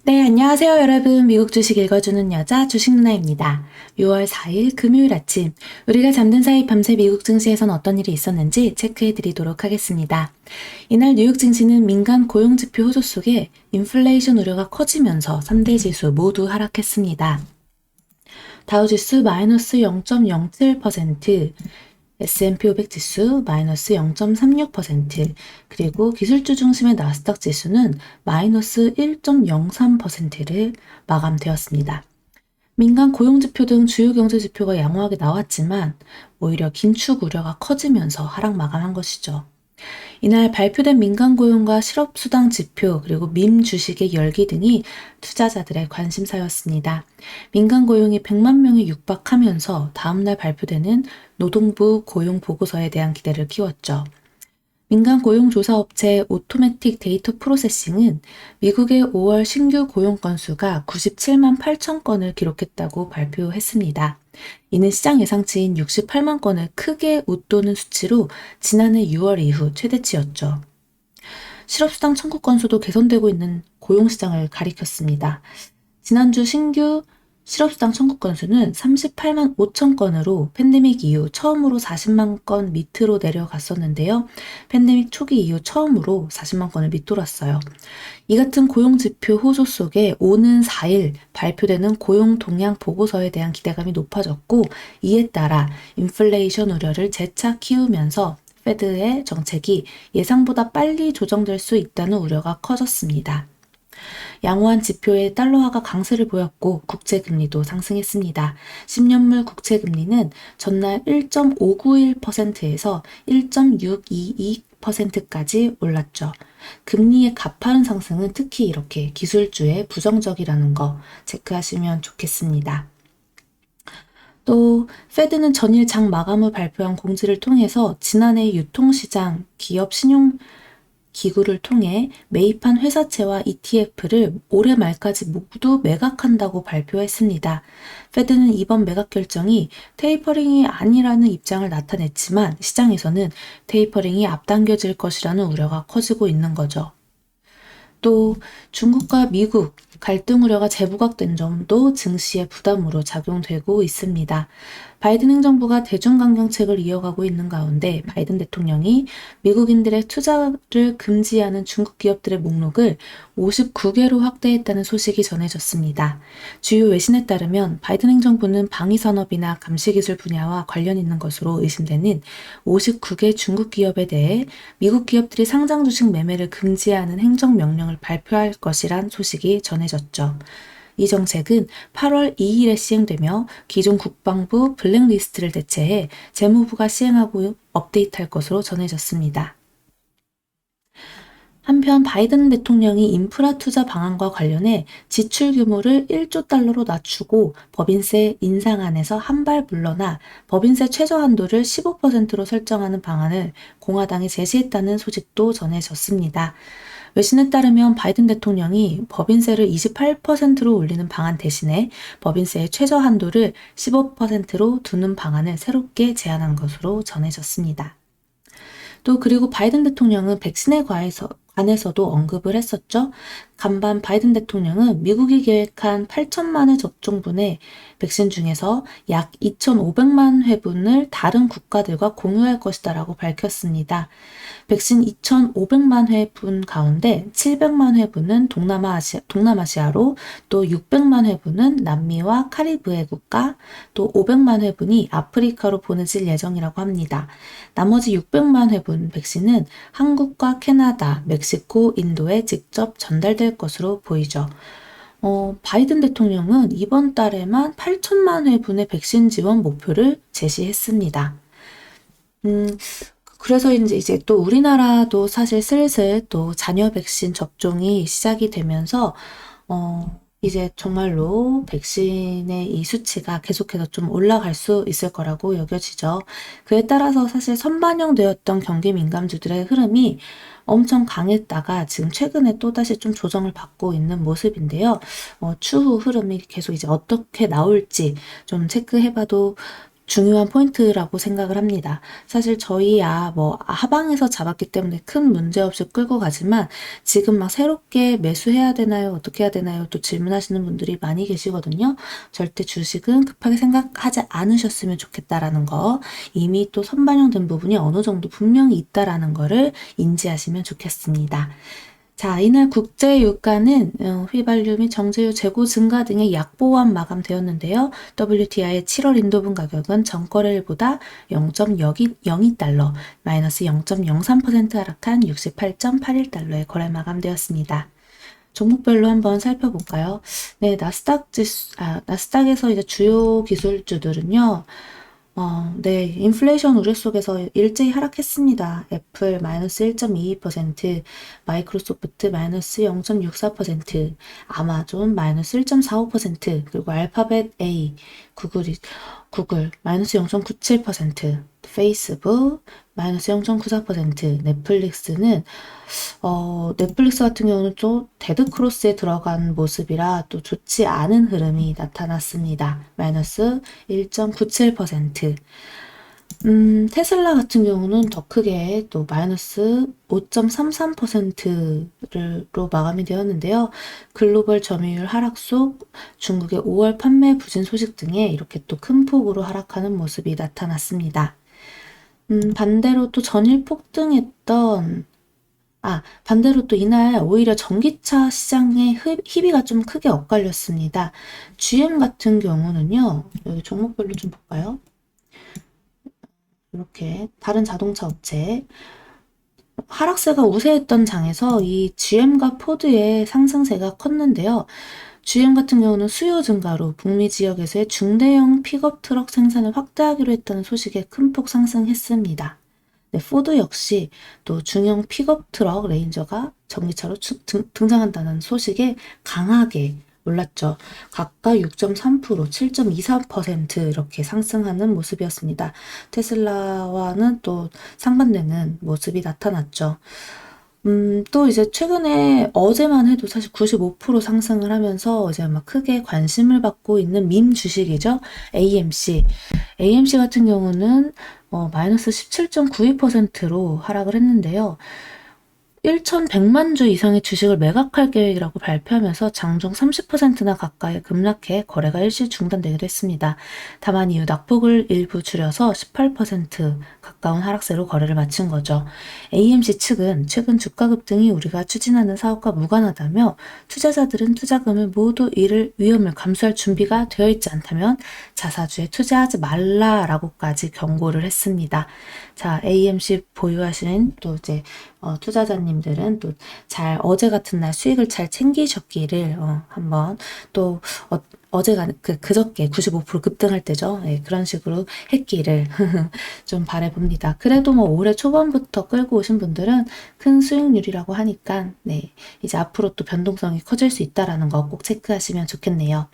네, 안녕하세요, 여러분. 미국 주식 읽어주는 여자 주식 누나입니다. 6월 4일 금요일 아침, 우리가 잠든 사이 밤새 미국 증시에선 어떤 일이 있었는지 체크해 드리도록 하겠습니다. 이날 뉴욕 증시는 민간 고용 지표 호조 속에 인플레이션 우려가 커지면서 3대 지수 모두 하락했습니다. 다우지수 마이너스 0.07%, S&P 500 지수 마이너스 0.36%, 그리고 기술주 중심의 나스닥 지수는 마이너스 1.03%를 마감되었습니다. 민간 고용지표 등 주요 경제지표가 양호하게 나왔지만 오히려 긴축 우려가 커지면서 하락 마감한 것이죠. 이날 발표된 민간 고용과 실업수당 지표 그리고 밈 주식의 열기 등이 투자자들의 관심사였습니다. 민간 고용이 100만 명이 육박하면서 다음날 발표되는 노동부 고용 보고서에 대한 기대를 키웠죠. 민간 고용조사업체 오토매틱 데이터 프로세싱은 미국의 5월 신규 고용 건수가 97만 8천 건을 기록했다고 발표했습니다. 이는 시장 예상치인 68만 건을 크게 웃도는 수치로 지난해 6월 이후 최대치였죠. 실업수당 청구 건수도 개선되고 있는 고용시장을 가리켰습니다. 지난주 신규 실업수당 청구 건수는 38만 5천 건으로 팬데믹 이후 처음으로 40만 건 밑으로 내려갔었는데요. 팬데믹 초기 이후 처음으로 40만 건을 밑돌았어요. 이 같은 고용지표 호조 속에 오는 4일 발표되는 고용 동향 보고서에 대한 기대감이 높아졌고, 이에 따라 인플레이션 우려를 재차 키우면서 페드의 정책이 예상보다 빨리 조정될 수 있다는 우려가 커졌습니다. 양호한 지표에 달러화가 강세를 보였고 국채금리도 상승했습니다. 10년물 국채금리는 전날 1.591%에서 1.622%까지 올랐죠. 금리의 가파른 상승은 특히 이렇게 기술주에 부정적이라는 거 체크하시면 좋겠습니다. 또 페드는 전일 장 마감 후 발표한 공지를 통해서 지난해 유통시장 기업 신용 기구를 통해 매입한 회사채와 ETF를 올해 말까지 모두 매각한다고 발표했습니다. 페드는 이번 매각 결정이 테이퍼링이 아니라는 입장을 나타냈지만 시장에서는 테이퍼링이 앞당겨질 것이라는 우려가 커지고 있는 거죠. 또 중국과 미국 갈등 우려가 재부각된 점도 증시의 부담으로 작용되고 있습니다. 바이든 행정부가 대중강경책을 이어가고 있는 가운데 바이든 대통령이 미국인들의 투자를 금지하는 중국 기업들의 목록을 59개로 확대했다는 소식이 전해졌습니다. 주요 외신에 따르면 바이든 행정부는 방위산업이나 감시기술 분야와 관련 있는 것으로 의심되는 59개 중국 기업에 대해 미국 기업들이 상장 주식 매매를 금지하는 행정명령을 발표할 것이란 소식이 전해졌죠. 이 정책은 8월 2일에 시행되며 기존 국방부 블랙리스트를 대체해 재무부가 시행하고 업데이트할 것으로 전해졌습니다. 한편 바이든 대통령이 인프라 투자 방안과 관련해 지출 규모를 1조 달러로 낮추고 법인세 인상안에서 한 발 물러나 법인세 최저 한도를 15%로 설정하는 방안을 공화당이 제시했다는 소식도 전해졌습니다. 외신에 따르면 바이든 대통령이 법인세를 28%로 올리는 방안 대신에 법인세의 최저 한도를 15%로 두는 방안을 새롭게 제안한 것으로 전해졌습니다. 또 그리고 바이든 대통령은 백신에 관해서도 언급을 했었죠. 간밤 바이든 대통령은 미국이 계획한 8천만의 접종분의 백신 중에서 약 2,500만 회분을 다른 국가들과 공유할 것이다라고 밝혔습니다. 백신 2,500만 회분 가운데 700만 회분은 동남아시아로, 또 600만 회분은 남미와 카리브해 국가, 또 500만 회분이 아프리카로 보내질 예정이라고 합니다. 나머지 600만 회분 백신은 한국과 캐나다, 멕시코, 인도에 직접 전달될 것으로 보이죠. 바이든 대통령은 이번 달에만 8천만 회분의 백신 지원 목표를 제시했습니다. 그래서 이제 또 우리나라도 사실 슬슬 또 자녀 백신 접종이 시작이 되면서, 이제 정말로 백신의 이 수치가 계속해서 좀 올라갈 수 있을 거라고 여겨지죠. 그에 따라서 사실 선반영되었던 경기 민감주들의 흐름이 엄청 강했다가 지금 최근에 또다시 좀 조정을 받고 있는 모습인데요. 추후 흐름이 계속 이제 어떻게 나올지 좀 체크해봐도 중요한 포인트라고 생각을 합니다. 사실 저희야 뭐 하방에서 잡았기 때문에 큰 문제 없이 끌고 가지만 지금 막 새롭게 매수해야 되나요? 어떻게 해야 되나요? 또 질문하시는 분들이 많이 계시거든요. 절대 주식은 급하게 생각하지 않으셨으면 좋겠다라는 거, 이미 또 선반영된 부분이 어느 정도 분명히 있다라는 거를 인지하시면 좋겠습니다. 자, 이날 국제 유가는 휘발유 및 정제유 재고 증가 등의 약보완 마감되었는데요. WTI의 7월 인도분 가격은 전거래일보다 0.02달러, 마이너스 0.03% 하락한 68.81달러에 거래 마감되었습니다. 종목별로 한번 살펴볼까요? 네, 나스닥에서 이제 주요 기술주들은요. 네, 인플레이션 우려 속에서 일제히 하락했습니다. 애플 마이너스 1.22%, 마이크로소프트 마이너스 0.64%, 아마존 마이너스 1.45%, 그리고 알파벳 A, 구글 마이너스 0.97%, 페이스북 마이너스 0.94%, 넷플릭스 같은 경우는 또 데드크로스에 들어간 모습이라 또 좋지 않은 흐름이 나타났습니다. 마이너스 1.97%. 테슬라 같은 경우는 더 크게 또 마이너스 5.33%로 마감이 되었는데요. 글로벌 점유율 하락 속 중국의 5월 판매 부진 소식 등에 이렇게 또 큰 폭으로 하락하는 모습이 나타났습니다. 반대로 또 전일 폭등했던 반대로 또 이날 오히려 전기차 시장의 희비가 좀 크게 엇갈렸습니다. GM 같은 경우는요, 여기 종목별로 좀 볼까요? 이렇게 다른 자동차 업체 하락세가 우세했던 장에서 이 GM과 포드의 상승세가 컸는데요. GM 같은 경우는 수요 증가로 북미 지역에서의 중대형 픽업 트럭 생산을 확대하기로 했다는 소식에 큰 폭 상승했습니다. 네, 포드 역시 또 중형 픽업 트럭 레인저가 전기차로 등장한다는 소식에 강하게 올랐죠. 각각 6.3%, 7.24% 이렇게 상승하는 모습이었습니다. 테슬라와는 또 상반되는 모습이 나타났죠. 또 이제 최근에 어제만 해도 사실 95% 상승을 하면서 이제 막 크게 관심을 받고 있는 밈 주식이죠. AMC. AMC 같은 경우는 마이너스 17.92%로 하락을 했는데요. 1,100만 주 이상의 주식을 매각할 계획이라고 발표하면서 장중 30%나 가까이 급락해 거래가 일시 중단되기도 했습니다. 다만 이후 낙폭을 일부 줄여서 18% 가까운 하락세로 거래를 마친 거죠. AMC 측은 최근 주가 급등이 우리가 추진하는 사업과 무관하다며 투자자들은 투자금을 모두 잃을 위험을 감수할 준비가 되어 있지 않다면 자사주에 투자하지 말라라고까지 경고를 했습니다. 자, AMC 보유하신 또 이제 투자자님들은 또 잘 어제 같은 날 수익을 잘 챙기셨기를 한번 또 어제가 그저께 95% 급등할 때죠. 네, 그런 식으로 했기를 좀 바라봅니다. 그래도 뭐 올해 초반부터 끌고 오신 분들은 큰 수익률이라고 하니까 네, 이제 앞으로 또 변동성이 커질 수 있다라는 거 꼭 체크하시면 좋겠네요.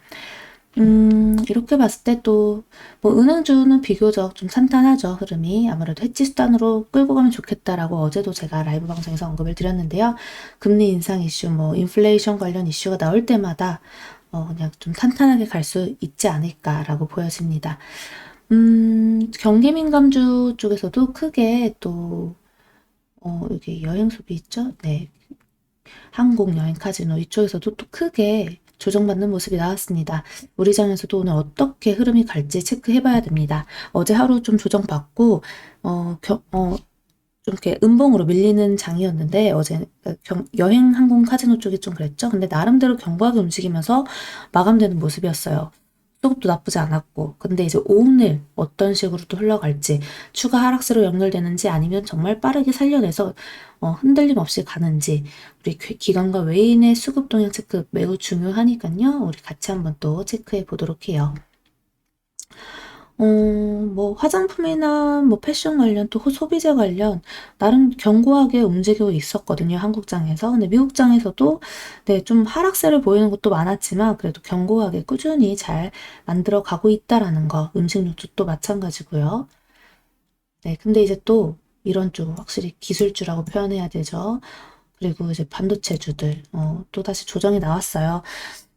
이렇게 봤을 때 또, 뭐, 은행주는 비교적 좀 탄탄하죠, 흐름이. 아무래도 해지 수단으로 끌고 가면 좋겠다라고 어제도 제가 라이브 방송에서 언급을 드렸는데요. 금리 인상 이슈, 뭐, 인플레이션 관련 이슈가 나올 때마다, 그냥 좀 탄탄하게 갈 수 있지 않을까라고 보여집니다. 경기 민감주 쪽에서도 크게 또, 여기 여행 소비 있죠? 네. 항공, 여행, 카지노 이쪽에서도 또 크게 조정받는 모습이 나왔습니다. 우리 장에서도 오늘 어떻게 흐름이 갈지 체크해봐야 됩니다. 어제 하루 좀 조정받고 좀 이렇게 음봉으로 밀리는 장이었는데 어제 여행, 항공, 카지노 쪽이 좀 그랬죠. 근데 나름대로 견고하게 움직이면서 마감되는 모습이었어요. 수급도 나쁘지 않았고 근데 이제 오늘 어떤 식으로 또 흘러갈지 추가 하락세로 연결되는지 아니면 정말 빠르게 살려내서 흔들림 없이 가는지 우리 기관과 외인의 수급 동향 체크 매우 중요하니까요. 우리 같이 한번 또 체크해 보도록 해요. 뭐 화장품이나 뭐 패션 관련 또 소비재 관련 나름 견고하게 움직이고 있었거든요. 한국장에서. 근데 미국장에서도 네, 좀 하락세를 보이는 것도 많았지만 그래도 견고하게 꾸준히 잘 만들어 가고 있다라는 거. 음식료도 또 마찬가지고요. 네, 근데 이제 또 이런 쪽 확실히 기술주라고 표현해야 되죠. 그리고 이제 반도체주들, 또다시 조정이 나왔어요.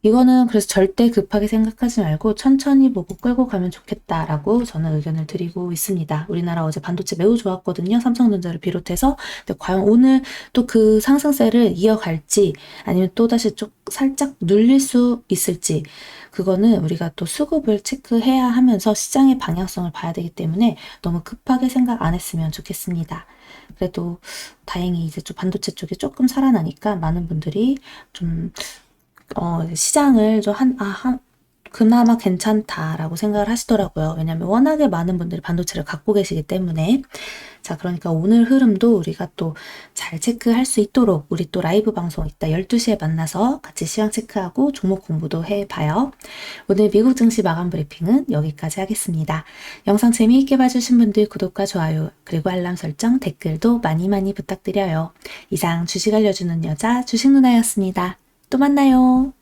이거는 그래서 절대 급하게 생각하지 말고 천천히 보고 끌고 가면 좋겠다라고 저는 의견을 드리고 있습니다. 우리나라 어제 반도체 매우 좋았거든요. 삼성전자를 비롯해서. 근데 과연 오늘 또 그 상승세를 이어갈지 아니면 또다시 좀 살짝 눌릴 수 있을지 그거는 우리가 또 수급을 체크해야 하면서 시장의 방향성을 봐야 되기 때문에 너무 급하게 생각 안 했으면 좋겠습니다. 그래도 다행히 이제 좀 반도체 쪽이 조금 살아나니까 많은 분들이 좀 시장을 좀 그나마 괜찮다라고 생각을 하시더라고요. 왜냐면 워낙에 많은 분들이 반도체를 갖고 계시기 때문에. 자, 그러니까 오늘 흐름도 우리가 또 잘 체크할 수 있도록 우리 또 라이브 방송 이따 12시에 만나서 같이 시황 체크하고 종목 공부도 해봐요. 오늘 미국 증시 마감 브리핑은 여기까지 하겠습니다. 영상 재미있게 봐주신 분들 구독과 좋아요 그리고 알람 설정 댓글도 많이 많이 부탁드려요. 이상 주식 알려주는 여자 주식 누나였습니다. 또 만나요.